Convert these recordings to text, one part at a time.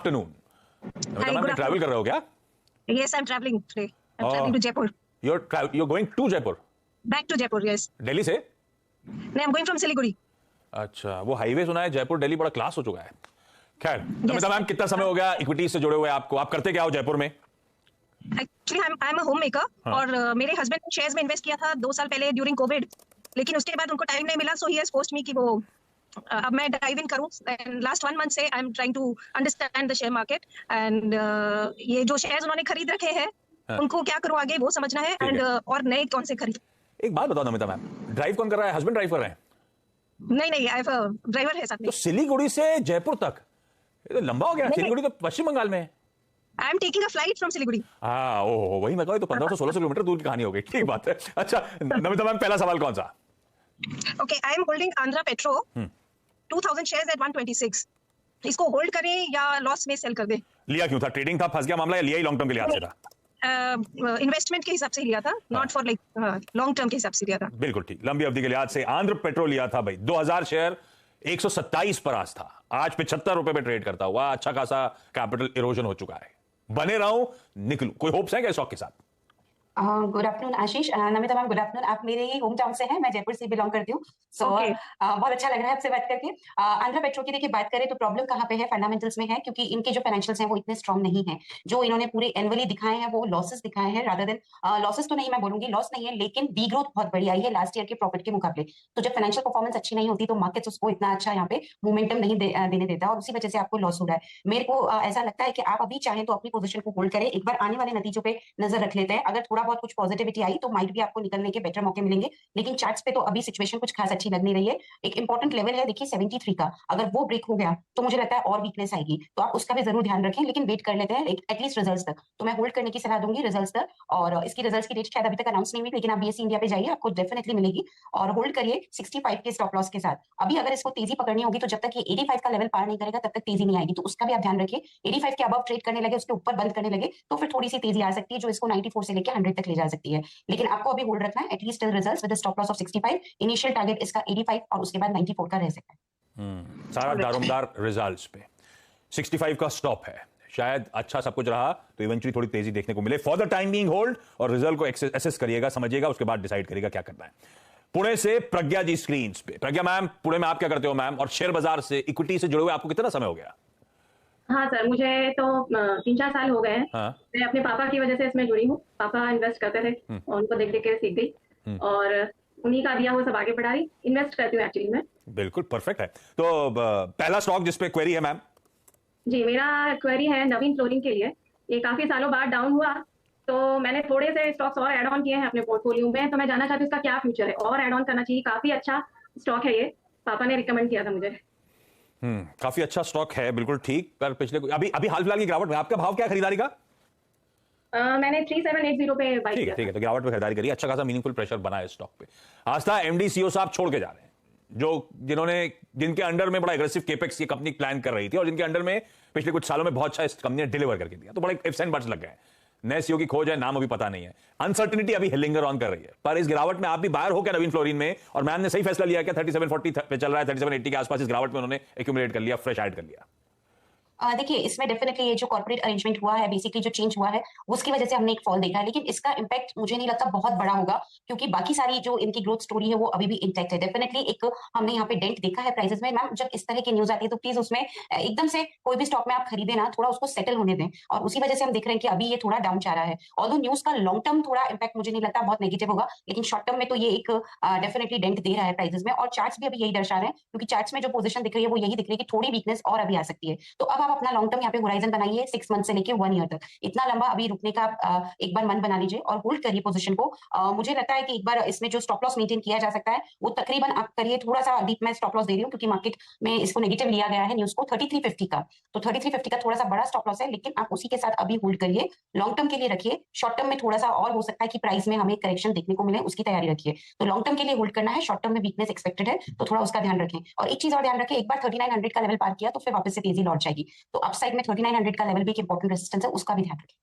Afternoon. Hi, आप good travel कर रहे हो क्या? Yes, I'm traveling today. I'm traveling to Jaipur. You're going to Jaipur? Back to Jaipur, yes. Delhi से? No, I'm going from Siliguri. अच्छा, वो highway सुना है जयपुर दिल्ली बड़ा क्लास हो चुका है। खैर, नमिता मैम कितना समय हो गया इक्विटी से जुड़े हुए आपको? आप करते क्या हो जयपुर में? Actually, I'm a homemaker और मेरे हस्बैंड ने शेयर्स में इन्वेस्ट किया था 2 साल पहले ड्यूरिंग कोविड, लेकिन उसके बाद उनको टाइम नहीं मिला, सो ही हैज फोर्स्ड मी कि वो अब मैं डाइव इन करूं। एंड लास्ट 1 मंथ से I am trying to understand the share market and ये जो शेयर्स उन्होंने खरीद रखे हैं उनको क्या करूं आगे वो समझना है एंड और नए कौन से खरीद। एक बात बताओ नमिता मैम, ड्राइव कौन कर रहा है? हस्बैंड ड्राइव कर रहे हैं? नहीं, आई हैव अ ड्राइवर है साथ में। तो सिलीगुड़ी से जयपुर तक ये तो लंबा हो गया। सिलीगुड़ी तो पश्चिम बंगाल में है। I am taking a flight from Siliguri. हाँ, ओह वही मैं कहूँ, तो 1500-1600 किलोमीटर दूर की कहानी हो गई। ठीक बात है। अच्छा नमिता मैम, पहला सवाल कौन सा? Okay, I am holding Andhra petro 2000 shares at 126। इसको होल्ड करें या लॉस में सेल कर दें? लिया क्यों था? ट्रेडिंग था, फंस गया मामला, या लिया ही लॉन्ग टर्म के लिहाज से था? इन्वेस्टमेंट के हिसाब से लिया था, not for like long term के हिसाब से लिया था। बिल्कुल ठीक, लंबी अवधि के लिहाज से आंध्र पेट्रोल लिया था भाई। 2000 शेयर 127 पर आज था, आज 75 रुपए पे ट्रेड करता हुआ अच्छा खासा कैपिटल इरोजन हो चुका है। बने रहूं निकलूं, कोई होप्स है क्या स्टॉक के साथ? Good afternoon Ashish. Namita ma'am good afternoon. आप मेरे ही होम टाउन से हैं, मैं जयपुर से बिलोंग करती हूँ। सो बहुत अच्छा लग रहा है आपसे बात करके। आंध्रा पेट्रो की देखिए बात करें तो प्रॉब्लम कहाँ पे है? फंडामेंटल्स में है, क्योंकि इनके जो फाइनेंशियल्स हैं वो इतने स्ट्रॉन्ग नहीं है। जो इन्होंने पूरे एनुअली दिखाए हैं वो लॉसेस दिखाए हैं, रादर देन लॉसेस तो नहीं मैं बोलूंगी, लॉस नहीं है, लेकिन डी ग्रोथ बहुत बड़ी आई है लास्ट ईयर के प्रॉफिट के मुकाबले। तो जब फाइनेंशियल परफॉर्मेंस अच्छी नहीं होती तो मार्केट्स उसको इतना अच्छा यहाँ पे मोमेंटम नहीं देने देता, और उसी वजह से आपको लॉस हो रहा है। मेरे को ऐसा लगता है कि आप अभी चाहें तो अपनी पोजीशन को होल्ड करें, एक बार आने वाले नतीजों पे नजर रख लेते हैं। अगर थोड़ा बहुत कुछ पॉजिटिविटी आई तो माइट भी आपको निकलने के बेटर मौके मिलेंगे, लेकिन चार्ट्स पे तो अभी सिचुएशन कुछ खास अच्छी लग नहीं रही है। एक इंपॉर्टेंट लेवल है देखिए 73 का, अगर वो ब्रेक हो गया तो मुझे लगता है और वीकनेस आएगी, तो आप उसका भी जरूर ध्यान रखें, लेकिन वेट कर लेते हैं एटलीस्ट रिजल्ट्स तक। तो मैं होल्ड करने की सलाह दूंगी रिजल्ट्स तक, और इसकी रिजल्ट्स की डेट शायद अभी तक अनाउंस नहीं हुई, लेकिन आप बीएसई इंडिया पे जाइए, आपको डेफिनेटली मिलेगी। और होल्ड करिए 65 के स्टॉप लॉस के साथ। अभी अगर इसको तेजी पकड़नी होगी तो जब तक ये 85 का लेवल पार नहीं करेगा तब तक तेजी नहीं आएगी, तो उसका भी आप ध्यान रखिए। 85 के अबव ट्रेड करने लगे, उसके ऊपर बंद करने लगे तो फिर थोड़ी सी तेजी आ सकती है, जो इसको 94 से लेकर 100 तक ले जा सकती है। लेकिन आपको अभी होल्ड रखना है at least till results with stop loss of 65। Initial target इसका 85 और उसके बाद 94 का रह सकता है। सारा दारोमदार रिजल्ट्स पे 65 का स्टॉप है, शायद अच्छा सब कुछ रहा तो इवेंचुअली थोड़ी तेजी देखने को मिले। For the time being hold, और रिजल्ट को एसेस करिएगा, समझिएगा, उसके बाद डिसाइड करिएगा क्या करना है। पुणे से प्रज्ञा जी स्क्रीन पे। प्रज्ञा मैम, पुणे में आप क्या करते हो मैम? और शेयर बाजार से इक्विटी से जुड़े हुए आपको कितना समय हो गया? हाँ सर, मुझे तो 3-4 साल हो गए हैं। हाँ। मैं अपने पापा की वजह से इसमें जुड़ी हूँ। पापा इन्वेस्ट करते थे और उनको देख देख के सीख गई, और उन्हीं का दिया हुआ सब आगे बढ़ा रही, इन्वेस्ट करती हूँ एक्चुअली में। बिल्कुल परफेक्ट है। तो पहला स्टॉक जिसपे क्वेरी है मैम? जी, मेरा क्वेरी है नवीन फ्लोरिंग के लिए। ये काफी सालों बाद डाउन हुआ, तो मैंने थोड़े से स्टॉक्स और एड ऑन किए हैं अपने पोर्टफोलियो में, तो मैं जानना चाहती हूँ इसका क्या फ्यूचर है, और एड ऑन करना चाहिए? काफी अच्छा स्टॉक है ये, पापा ने रिकमेंड किया था मुझे। काफी अच्छा स्टॉक है, बिल्कुल ठीक। पर पिछले अभी हाल फिलहाल की गिरावट में आपका भाव क्या है खरीदारी का? मैंने 3780 पे बाय किया। ठीक है, तो गिरावट पे खरीदारी करिए, अच्छा खासा मीनिंगफुल प्रेशर बना है स्टॉक पे। आस्था एमडी सीईओ साहब छोड़ के जा रहे हैं, जिनके अंडर में बड़ा एग्रेसिव केपेक्स की कंपनी प्लान कर रही थी, और जिनके अंडर में पिछले कुछ सालों में बहुत अच्छा इस कंपनी ने डिलीवर करके दिया, तो बड़ा इफ्स एंड बट्स लग गए। नए सीईओ की खोज है, नाम अभी पता नहीं है, अनसर्टेनिटी अभी लिंगर ऑन कर रही है। पर इस गिरावट में आप भी बाहर हो क्या नवीन फ्लोरिन में? और मैम ने सही फैसला लिया क्या? 3740 पे चल रहा है, 3780 के आसपास इस गिरावट में उन्होंने एक्यूमुलेट कर लिया, फ्रेश ऐड कर लिया। देखिए इसमें डेफिनेटली ये जो कॉर्पोरेट अरेंजमेंट हुआ है, बेसिकली जो चेंज हुआ है उसकी वजह से हमने एक फॉल देखा है, लेकिन इसका इम्पैक्ट मुझे नहीं लगता बहुत बड़ा होगा, क्योंकि बाकी सारी जो इनकी ग्रोथ स्टोरी है वो अभी भी इंटैक्ट है। डेफिनेटली एक हमने यहाँ पे डेंट देखा है प्राइसेस में। मैम जब इस तरह की न्यूज आती है तो प्लीज उसमें एकदम से कोई भी स्टॉक में आप खरीदे ना, थोड़ा उसको सेटल होने दें, और उसी वजह से हम देख रहे हैं कि अभी ये थोड़ा डाउन जा रहा है। ऑल्दो न्यूज का लॉन्ग टर्म थोड़ा इम्पैक्ट मुझे नहीं लगता बहुत नेगेटिव होगा, लेकिन शॉर्ट टर्म में तो ये एक डेफिनेटली डेंट दे रहा है प्राइसेस में, और चार्ट्स भी अभी यही दर्शा रहे हैं, क्योंकि चार्ट्स में जो पोजीशन दिख रही है वो यही दिख रही है कि थोड़ी वीकनेस और अभी आ सकती है। तो अब आप अपना लॉन्ग टर्म यहाँ पे होराइजन बनाइए 6 मंथ से लेके 1 ईयर तक, इतना लंबा अभी रुकने का एक बार मन बना लीजिए और होल्ड करिए पोजीशन को। मुझे लगता है कि एक बार इसमें जो स्टॉप लॉस मेंटेन किया जा सकता है वो तकरीबन आप करिए, थोड़ा सा डीप में स्टॉप लॉस दे रही हूँ क्योंकि मार्केट में इसको नेगेटिव लिया गया है न्यूज को, 3350 का। तो 3350 का थोड़ा सा बड़ा स्टॉप लॉस है, लेकिन आप उसी के साथ अभी होल्ड करिए, लॉन्ग टर्म के लिए रखिए। शॉर्ट टर्म में थोड़ा सा और हो सकता है कि प्राइस में हमें करेक्शन देखने को मिले, उसकी तैयारी रखिए। तो लॉन्ग टर्म के लिए होल्ड करना है, शॉर्ट टर्म में वीकनेस एक्सपेक्टेड है तो थोड़ा उसका ध्यान रखें। और एक चीज और ध्यान रखें, एक बार 3900 का लेवल पार किया तो फिर वापस से तेजी लौट जाएगी, तो अपसाइड में 3900 का लेवल भी एक इंपॉर्टेंट रेजिस्टेंस है, उसका भी ध्यान रखें।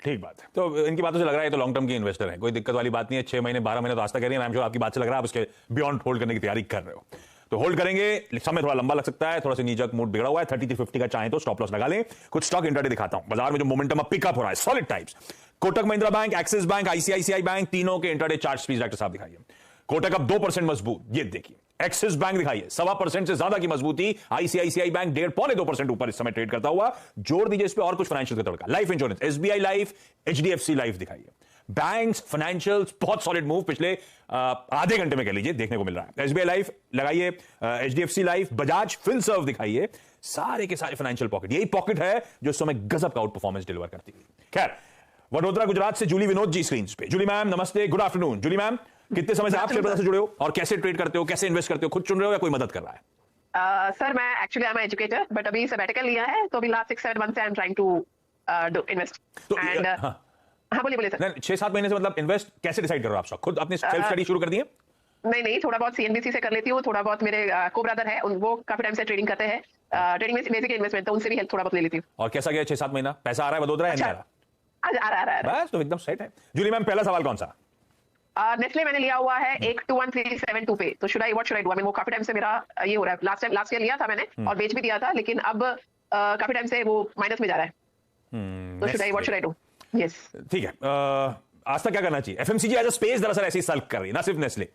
ठीक बात है। तो इनकी बातों से लग रहा है तो लॉन्ग टर्म की इन्वेस्टर है, कोई दिक्कत वाली बात नहीं है। 6 महीने 12 महीने तो आज तक कह रही है, आई एम श्योर आपकी बात से लग रहा है आप उसके बियॉन्ड होल्ड करने की तैयारी कर रहे हो। तो होल्ड करेंगे, समय थोड़ा लंबा लग सकता है, थोड़ा सा नीचक मूड बिगड़ा हुआ है, 3350 का चाहे तो स्टॉप लॉस लगा लें। कुछ स्टॉक इंट्राडे दिखाता हूं, बाजार में जो मोमेंटम अब पिकअप हो रहा है, solid types. Kotak Mahindra bank, axis bank, ICICI bank, तीनों के इंट्राडे चार्ट्स प्लीज डॉक्टर साहब दिखाइए। कोटक अब 2% मजबूत, ये देखिए। एक्सिस बैंक दिखाइए 1.25% से ज्यादा की मजबूती। आईसीआईसीआई बैंक 1.5-2% ऊपर इस समय ट्रेड करता हुआ। जोड़ दीजिए इस पे और कुछ फाइनेंशियल का तड़का। Life insurance, SBI life, HDFC life दिखाइए। बैंक्स, फाइनेंशियल्स, बहुत सॉलिड मूव पिछले आधे घंटे में कह लीजिए देखने को मिल रहा है। एसबीआई लाइफ लगाइए, एचडीएफसी लाइफ, बजाज फिनसर्व दिखाइए। सारे के सारे फाइनेंशियल पॉकेट, यही पॉकेट है जो इस समय गजब का आउट परफॉर्मेंस डिलीवर करती है। खैर, वडोदरा गुजरात से जूली विनोद जी स्क्रीन पे। जूली मैम नमस्ते, गुड आफ्टरनून। जूली मैम, कितने समय से आप शेयर बाजार से जुड़े हो और कैसे ट्रेड करते हो, कैसे इन्वेस्ट करते हो, खुद चुन रहे हो या कोई मदद कर रहा है? सर मैं actually I am educator, but अभी सबैटिकल लिया है, तो अभी लास्ट 6-7 मंथ से I am trying to do invest and हाँ बोलिए सर। 6-7 महीने से मतलब इन्वेस्ट कैसे डिसाइड कर रहे हो आप? सब खुद अपनी सेल्फ स्टडी शुरू कर दिए? नहीं, थोड़ा बहुत सीएनबीसी से कर लेती हूँ, थोड़ा बहुत मेरे को ब्रदर है, वो काफी टाइम से ट्रेडिंग करते हैं, ट्रेडिंग में बेसिक इन्वेस्टमेंट, तो उनसे भी हेल्प थोड़ा बहुत ले लेती हूँ। और कैसा गया 6-7 महीना? पैसा आ रहा है वडोदरा या नहीं आ रहा? आ रहा है बस तो एकदम सेट है। जूली मैम, पहला सवाल कौन सा? नेस्ले मैंने लिया हुआ है एक 21372 पे, तो व्हाट शुड आई डू? वो काफी टाइम से मेरा ये हो रहा है, लास्ट ईयर लिया था मैंने और बेच भी दिया था, लेकिन अब काफी टाइम से वो माइनस में जा रहा है, तो what should I do? Yes ठीक है। आज तक क्या करना चाहिए? एफएमसीजी एज अ स्पेस दरअसल ऐसे ही सल्क कर रही है, ना सिर्फ नेस्ले,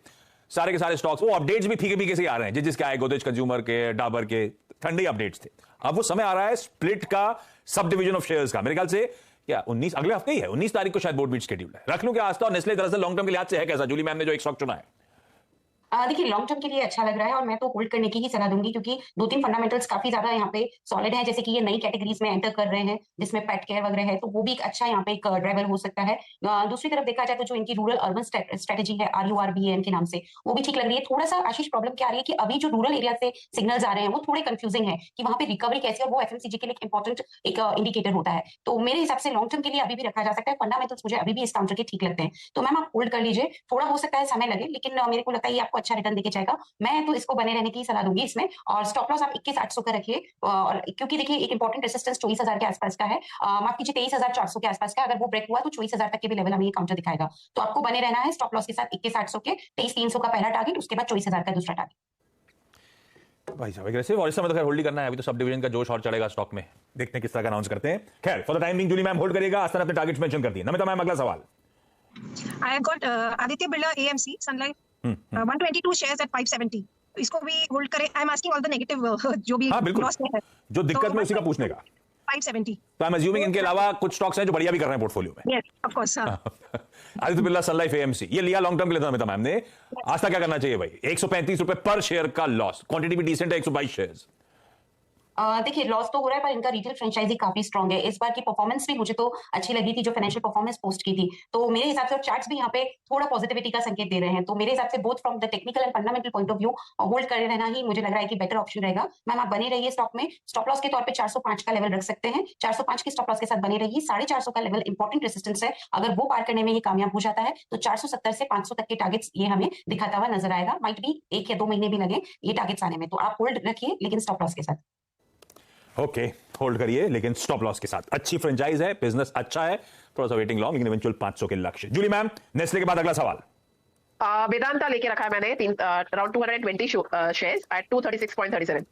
सारे के सारे स्टॉक्स। वो अपडेट्स भी फीके फीके से आ रहे हैं, जिसके आए गोदरेज कंज्यूमर के, डाबर के, ठंडे अपडेट्स थे। अब वो समय आ रहा है स्प्लिट का, सब डिवीजन ऑफ शेयर्स का। मेरे ख्याल से क्या 19 अगले हफ्ते ही है, 19 तारीख को शायद बोर्ड मीट शेड्यूल है। रख लूं क्या आज? तो नेस्ले दरअसल लॉन्ग टर्म के लिहाज से है कैसा? जूली मैम ने जो एक स्टॉक चुना है, देखिए लॉन्ग टर्म के लिए अच्छा लग रहा है और मैं तो होल्ड करने की ही सलाह दूंगी, क्योंकि 2-3 फंडामेंटल्स काफी ज्यादा यहाँ पे सॉलिड है, जैसे कि ये नई कैटेगरीज में एंटर कर रहे हैं जिसमें पेट केयर वगैरह है, तो वो भी एक अच्छा यहाँ पे एक ड्राइवर हो सकता है। दूसरी तरफ देखा जाए तो जो इनकी रूरल अर्बन स्ट्रेटेजी है RURBAN के नाम से, वो भी ठीक लग रही है। थोड़ा सा आशीष प्रॉब्लम क्या आ रही है कि अभी जो रूरल एरिया से सिग्नल्स आ रहे हैं वो थोड़े कंफ्यूजिंग है कि वहाँ पे रिकवरी कैसी है, और वो एफएमसीजी के लिए इंपॉर्टेंट एक इंडिकेटर होता है। तो मेरे हिसाब से लॉन्ग टर्म के लिए अभी भी रखा जा सकता है। फंडामेंटल्स मुझे अभी भी इस काउंटर के ठीक लगते हैं, तो मैम आप होल्ड कर लीजिए। थोड़ा हो सकता है समय लगे, लेकिन मेरे को लगता है ये आपको अच्छा रिटर्न देके जाएगा। मैं तो इसको बने रहने की सलाह दूंगी इसमें, और स्टॉप लॉस आप 21,800 का रखिए, और क्योंकि देखिए एक इंपॉर्टेंट रेजिस्टेंस 24,000 के आसपास का है, माफ कीजिए 23,400 के आसपास का। अगर वो ब्रेक हुआ तो 24,000 तक के भी लेवल हमें ये काउंटर दिखाएगा, तो आपको बने रहना है स्टॉप लॉस के साथ 21,800 के, 23,300 का पहला टारगेट, उसके बाद 24,000 का दूसरा टारगेट। भाई साहब एग्रेसिव, और इस समय तो खैर होल्ड ही करना है। अभी तो सब डिवीजन का जोश और चढ़ेगा स्टॉक में, देखते हैं किस तरह का अनाउंस करते हैं। खैर for the time being Julie ma'am hold करेगा। आस्था ने अपने टारगेट्स मेंशन कर दिए। नमिता मैम, अगला सवाल। I have got Aditya Birla AMC Sunlife 122 shares at 570. इसको भी होल्ड करें? I am asking all the negative जो भी लॉस में है, जो दिक्कत में उसी का पूछने का। 570। तो आई एम अज्यूमिंग इनके अलावा कुछ स्टॉक्स हैं जो बढ़िया भी कर रहे हैं पोर्टफोलियो में। Yes of course. Aditya Birla Sun Life AMC ये लिया लॉन्ग टर्म के लिए था नमिता मैम ने। आज तक क्या करना चाहिए भाई? 135 रुपए पर शेयर का लॉस, क्वांटिटी भी डिसेंट है, 122 शेयर्स। देखिए लॉस तो हो रहा है, पर इनका रिटेल फ्रेंचाइजी काफी स्ट्रॉन्ग है। इस बार की परफॉर्मेंस भी मुझे तो अच्छी लगी थी, जो फाइनेंशियल परफॉर्मेंस पोस्ट की थी, तो मेरे हिसाब से और चार्ट्स भी यहाँ पे थोड़ा पॉजिटिविटी का संकेत दे रहे हैं। तो मेरे हिसाब से both from the technical and fundamental point of view hold कर रहना ही मुझे लग रहा है कि बेटर ऑप्शन रहेगा। मैम आप बने रहिए स्टॉक में। स्टॉप लॉस के तौर पर 405 का लेवल रख सकते हैं, 405 की स्टॉप लॉस के साथ बने रहिए। 450 का लेवल इंपॉर्टेंट रेसिस्टेंस है, अगर वो पार करने में ये कामयाब हो जाता है तो 470 से 500 तक के टारगेट्स ये हमें दिखाता हुआ नजर आएगा। माइट भी 1 या 2 महीने भी लगे ये टारगेट्स आने में, तो आप होल्ड रखिए लेकिन स्टॉप लॉस के साथ। ओके होल्ड करिए लेकिन स्टॉप लॉस के साथ। अच्छी फ्रेंचाइज है, बिजनेस अच्छा है, थोड़ा सा वेटिंग लॉन्ग, लेकिन इवेंचुअल 500 के लक्ष्य। जूली मैम, नेस्ले के बाद अगला सवाल। वेदांता लेके रखा है मैंने अराउंड 220 शेयर्स एट 236.37।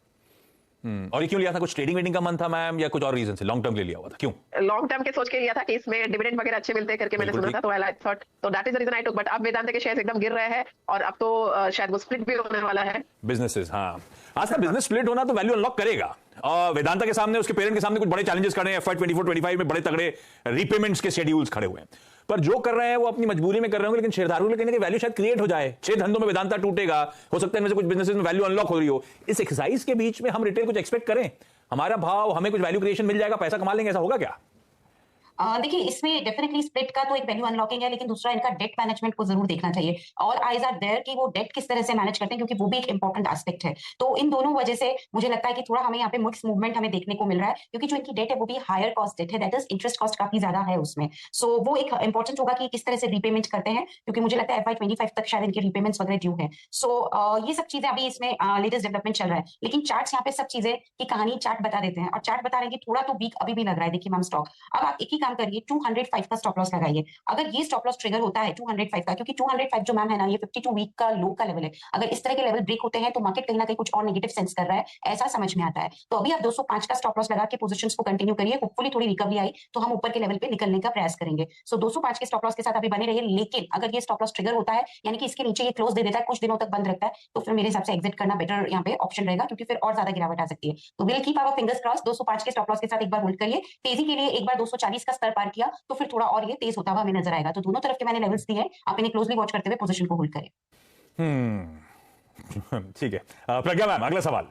और ये क्यों लिया था? कुछ ट्रेडिंग वेडिंग का मन था मैम या कुछ और रीजन से लॉन्ग टर्म के लिए लिया हुआ था? क्यों लॉन्ग टर्म के सोच के लिया था कि इसमें डिविडेंड वगैरह अच्छे मिलते हैं करके मैंने सुना था, तो आई थॉट, तो that is the reason I took. But अब वेदांता के शेयर्स एकदम गिर रहे हैं और अब तो शायद वो स्प्लिट भी होने वाला है। बिजनेसेस, हाँ आज का बिजनेस स्प्लिट होना तो वैल्यू अनलॉक करेगा। और वेदांता के सामने, उसके पेरेंट के सामने कुछ बड़े चैलेंजेस खड़े हैं। FY 24-25 में बड़े तगड़े रीपेमेंट्स के शेड्यूल्स खड़े हुए हैं, पर जो कर रहे हैं वो अपनी मजबूरी में कर रहे होंगे, लेकिन शेयरधारकों के लिए कहीं वैल्यू शायद क्रिएट हो जाए। 6 धंधों में वेदांता टूटेगा, हो सकता है इनमें से कुछ बिजनेसेस में वैल्यू अनलॉक हो रही हो। इस एक्सरसाइज के बीच में हम रिटेल कुछ एक्सपेक्ट करें, हमारा भाव, हमें कुछ वैल्यू क्रिएशन मिल जाएगा, पैसा कमा लेंगे, ऐसा होगा क्या? देखिए इसमें डेफिनेटली स्प्लिट का तो एक वैल्यू अनलॉकिंग है, लेकिन दूसरा इनका डेट मैनेजमेंट को जरूर देखना चाहिए। और आईज आर देयर कि वो डेट किस तरह से मैनेज करते हैं, क्योंकि वो भी एक इंपॉर्टेंट एस्पेक्ट है। तो इन दोनों वजह से मुझे लगता है कि थोड़ा हमें यहाँ पे मिक्स मूवमेंट हमें देखने को मिल रहा है, क्योंकि जो इनकी डेट है वो भी हायर कॉस्ट डेट है, दैट इज इंटरेस्ट कॉस्ट काफी ज्यादा है उसमें। सो वो एक इंपॉर्टेंट होगा कि किस तरह से रीपेमेंट करते हैं, क्योंकि मुझे लगता है FY 25 तक शायद इनके रीपेमेंट्स वगैरह ड्यू है। सो ये सब चीजें अभी इसमें लेटेस्ट डेवलपमेंट चल रहा है, लेकिन चार्ट्स यहाँ पे सब चीजें की कहानी चार्ट बता देते हैं, और चार्ट बता रहे हैं कि थोड़ा तो वीक अभी भी लग रहा है। देखिए मैम स्टॉक अब आप एक ही काम करिए 205 का स्टॉप लॉस लगाइए। अगर ये स्टॉप लॉस ट्रिगर होता है 205 का, क्योंकि 205 जो मैम है ना, ये 52 वीक का लो का लेवल है। अगर इस तरह के लेवल ब्रेक होते हैं तो मार्केट कहीं ना कहीं कुछ और नेगेटिव सेंस कर रहा है, ऐसा समझ में आता है। तो अभी आप 205 का स्टॉप लॉस लगा के पोजीशंस को कंटिन्यू करिए। होपफुली थोड़ी रिकवरी आई तो हम ऊपर के लेवल पे निकलने का प्रयास करेंगे। सो 205 के स्टॉप लॉस के साथ अभी बने रहिए। लेकिन अगर ये स्टॉप लॉस ट्रिगर होता है, यानी कि इसके नीचे ये क्लोज दे देता है, कुछ दिनों तक बंद रखता है, तो फिर मेरे हिसाब से एग्जिट करना बेटर यहाँ पे ऑप्शन रहेगा, क्योंकि फिर और ज्यादा गिरावट आ सकती है। तो will keep our fingers cross. 205 के स्टॉप लॉस के साथ एक बार होल्ड करिए। तेजी के लिए एक बार 240 का स्तर पार किया तो फिर थोड़ा और ये तेज होता हुआ हमें नजर आएगा। तो दोनों तरफ के मैंने लेवल्स दिए हैं, आप इन्हें क्लोजली वॉच करते हुए पोजीशन को होल्ड करें। ठीक है। प्रज्ञा मैम, अगला सवाल।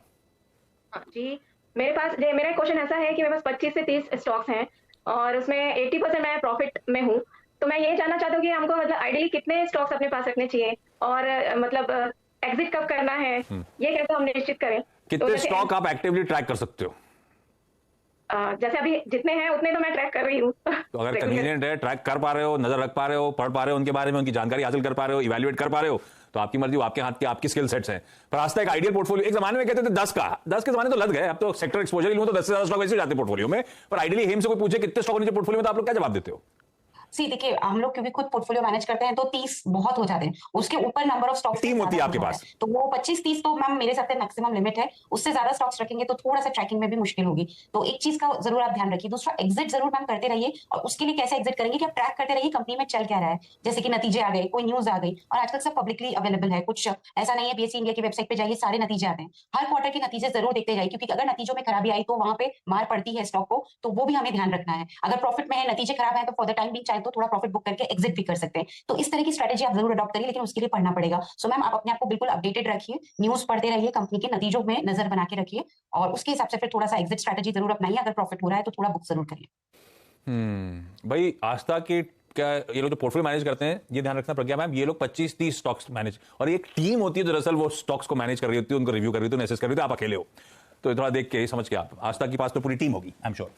जी, मेरा क्वेश्चन ऐसा है कि मेरे पास 25 से 30 स्टॉक्स हैं और उसमें 80% मैं प्रॉफिट में हूँ। तो मैं ये जानना चाहता हूँ कि हमको मतलब आइडियली कितने स्टॉक्स अपने पास रखने चाहिए और मतलब एग्जिट कब करना है, ये कैसे हम निश्चित करें। कितने तो स्टॉक आप एक्टिवली ट्रैक कर सकते हो? जैसे अभी जितने हैं उतने तो मैं ट्रैक कर रही हूँ। तो अगर कन्वीनियंट है, ट्रैक कर पा रहे हो, नजर रख पा रहे हो, पढ़ पा रहे हो उनके बारे में, उनकी जानकारी हासिल कर पा रहे हो, इवैल्यूएट कर पा रहे हो, तो आपकी मर्जी, आपके हाथ की, आपकी स्किल सेट्स हैं। पर आस्था एक आइडियल पोर्टफोलियो, एक जमाने में कहते थे 10 के जमाने तो लग गए, अब तो सेक्टर एक्सपोजर ही लूं तो 10 से ज्यादा स्टॉक वैसे जाते पोर्टफोलियो में। पर आइडियली हेम से कोई पूछे कितने स्टॉक नीचे पोर्टफोलियो में, तो आप लोग क्या जवाब देते हो? सी देखिए, हम लोग क्योंकि खुद पोर्टफोलियो मैनेज करते हैं तो 30 बहुत हो जाते हैं। उसके ऊपर नंबर ऑफ स्टॉक्स टीम होती है आपके पास, तो वो 25-30 तो मैम मेरे हिसाब से मैक्सिमम लिमिट है। उससे ज्यादा स्टॉक्स रखेंगे तो थोड़ा सा ट्रैकिंग में भी मुश्किल होगी। तो एक चीज का जरूर आप ध्यान रखिए। दूसरा, एग्जिट जरूर मैम करते रहिए। और उसके लिए कैसे एग्जिट करेंगे कि आप ट्रैक करते रहिए कंपनी में चल क्या रहा है, जैसे कि नतीजे आ गए, कोई न्यूज आ गई, और आजकल सब पब्लिकली अवेलेबल है। कुछ ऐसा नहीं है, बीएसई इंडिया की वेबसाइट पे जाइए, सारे नतीजे आते हैं। हर क्वार्टर के नतीजे जरूर देखते जाइए, क्योंकि अगर नतीजों में खराबी आई तो वहां पे मार पड़ती है स्टॉक को, तो वो भी हमें ध्यान रखना है। अगर प्रॉफिट में है, नतीजे खराब है, तो फॉर द टाइम बिंग चाहे तो थोड़ा प्रॉफिट बुक करके एग्जिट भी कर सकते हैं। तो इस तरह की स्ट्रेटेजी आप जरूर अडॉप्ट करिए, लेकिन उसके लिए पढ़ना पड़ेगा। सो मैम, आप अपने आप को बिल्कुल अपडेटेड रखिए, न्यूज पढ़ते रहिए, कंपनी के नतीजों में नजर बना के रखिए, और उसके हिसाब से फिर थोड़ा सा एग्जिट स्ट्रेटेजी जरूर अपनाइए। अगर प्रॉफिट हो रहा है तो थोड़ा बुक जरूर करिए। भाई आस्था के क्या ये लोग जो पोर्टफोलियो मैनेज करते हैं, ये ध्यान रखना प्रज्ञा मैम, ये लोग 25-30 स्टॉक्स मैनेज, और एक टीम होती है दरअसल वो स्टॉक्स को मैनेज कर रही होती है, उनको रिव्यू कर रही होती है, एसेस कर रही होती है। आप अकेले हो, तो थोड़ा देख के समझ के आप, आस्था के पास तो पूरी टीम होगी, आई एम श्योर।